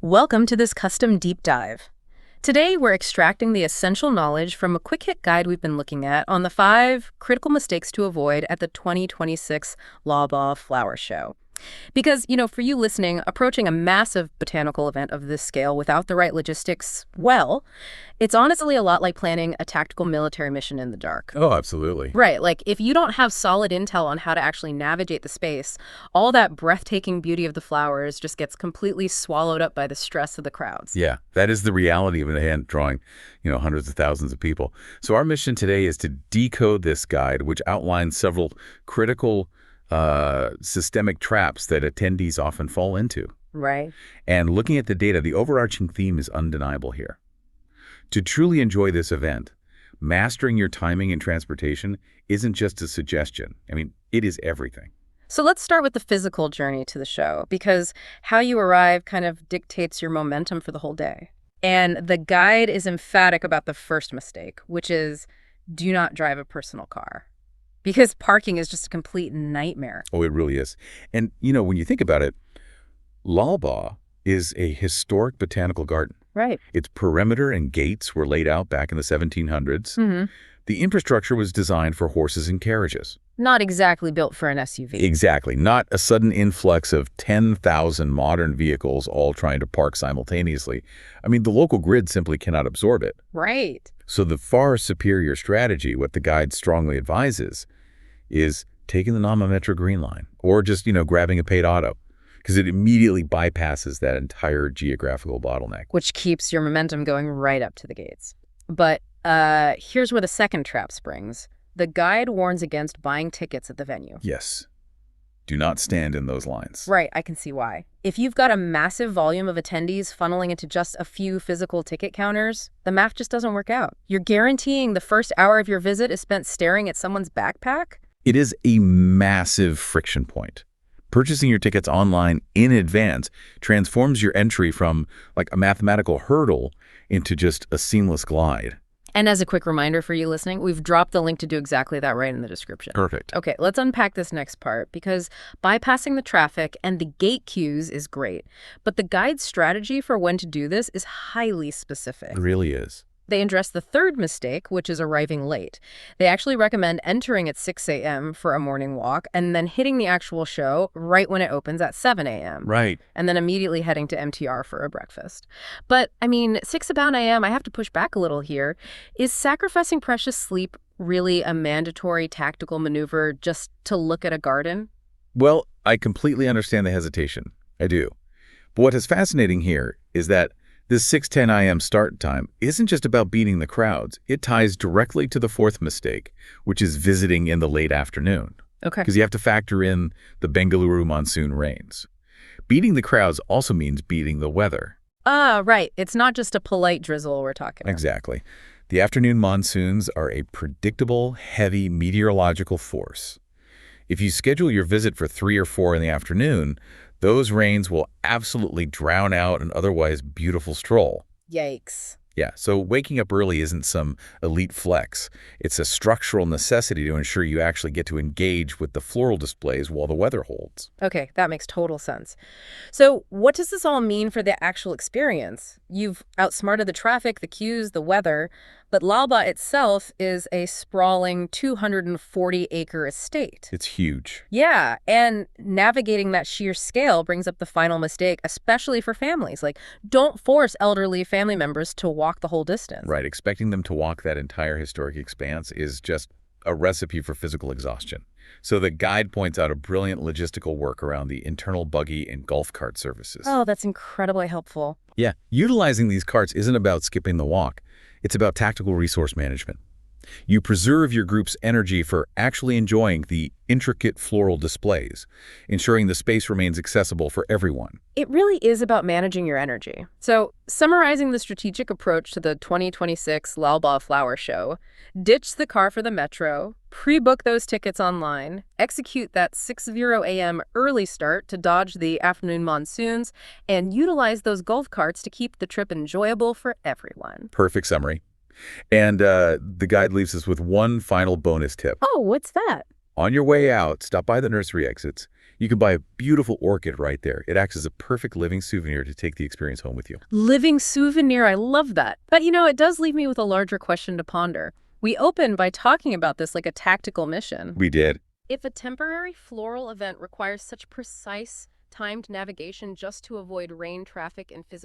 Welcome to this custom deep dive. Today, we're extracting the essential knowledge from a quick hit guide we've been looking at on the 5 critical mistakes to avoid at the 2026 Lalbagh Flower Show. Because, for you listening, approaching a massive botanical event of this scale without the right logistics, well, it's honestly a lot like planning a tactical military mission in the dark. Oh, absolutely. Right, like if you don't have solid intel on how to actually navigate the space, all that breathtaking beauty of the flowers just gets completely swallowed up by the stress of the crowds. Yeah, that is the reality of an event drawing, hundreds of thousands of people. So our mission today is to decode this guide, which outlines several critical systemic traps that attendees often fall into. Right. And looking at the data, the overarching theme is undeniable here. To truly enjoy this event, mastering your timing and transportation isn't just a suggestion. It is everything. So let's start with the physical journey to the show, because how you arrive kind of dictates your momentum for the whole day. And the guide is emphatic about the first mistake, which is do not drive a personal car. Because parking is just a complete nightmare. Oh, it really is. And, when you think about it, Lalbagh is a historic botanical garden. Right. Its perimeter and gates were laid out back in the 1700s. Mm-hmm. The infrastructure was designed for horses and carriages. Not exactly built for an SUV. Exactly. Not a sudden influx of 10,000 modern vehicles all trying to park simultaneously. The local grid simply cannot absorb it. Right. So the far superior strategy, what the guide strongly advises, is taking the non-metro green line or just, grabbing a paid auto, because it immediately bypasses that entire geographical bottleneck. Which keeps your momentum going right up to the gates. But here's where the second trap springs. The guide warns against buying tickets at the venue. Yes. Do not stand in those lines. Right, I can see why. If you've got a massive volume of attendees funneling into just a few physical ticket counters, the math just doesn't work out. You're guaranteeing the first hour of your visit is spent staring at someone's backpack? It is a massive friction point. Purchasing your tickets online in advance transforms your entry from like a mathematical hurdle into just a seamless glide. And as a quick reminder for you listening, we've dropped the link to do exactly that right in the description. Perfect. Okay, let's unpack this next part, because bypassing the traffic and the gate queues is great, but the guide's strategy for when to do this is highly specific. It really is. They address the third mistake, which is arriving late. They actually recommend entering at 6 a.m. for a morning walk and then hitting the actual show right when it opens at 7 a.m. Right. And then immediately heading to MTR for a breakfast. But, 6 about a.m., I have to push back a little here. Is sacrificing precious sleep really a mandatory tactical maneuver just to look at a garden? Well, I completely understand the hesitation. I do. But what is fascinating here is that this 6:10 a.m. start time isn't just about beating the crowds. It ties directly to the fourth mistake, which is visiting in the late afternoon. Okay. Because you have to factor in the Bengaluru monsoon rains. Beating the crowds also means beating the weather. Right. It's not just a polite drizzle we're talking about. Exactly. The afternoon monsoons are a predictable, heavy meteorological force. If you schedule your visit for 3 or 4 in the afternoon, those rains will absolutely drown out an otherwise beautiful stroll. Yikes. Yeah, so waking up early isn't some elite flex. It's a structural necessity to ensure you actually get to engage with the floral displays while the weather holds. Okay, that makes total sense. So what does this all mean for the actual experience? You've outsmarted the traffic, the queues, the weather, but Lalbagh itself is a sprawling 240-acre estate. It's huge. Yeah, and navigating that sheer scale brings up the final mistake, especially for families. Like, don't force elderly family members to walk the whole distance. Right, expecting them to walk that entire historic expanse is just a recipe for physical exhaustion. So the guide points out a brilliant logistical work around the internal buggy and golf cart services. Oh, that's incredibly helpful. Yeah, utilizing these carts isn't about skipping the walk. It's about tactical resource management. You preserve your group's energy for actually enjoying the intricate floral displays, ensuring the space remains accessible for everyone. It really is about managing your energy. So, summarizing the strategic approach to the 2026 Lalbagh Flower Show, ditch the car for the metro, pre-book those tickets online, execute that 6:00 a.m. early start to dodge the afternoon monsoons, and utilize those golf carts to keep the trip enjoyable for everyone. Perfect summary. And the guide leaves us with one final bonus tip. Oh, what's that? On your way out, stop by the nursery exits You can buy a beautiful orchid right there. It acts as a perfect living souvenir to take the experience home with you. Living souvenir, I love that. But it does leave me with a larger question to ponder. We opened by talking about this like a tactical mission. We did. If a temporary floral event requires such precise, timed navigation just to avoid rain, traffic, and physical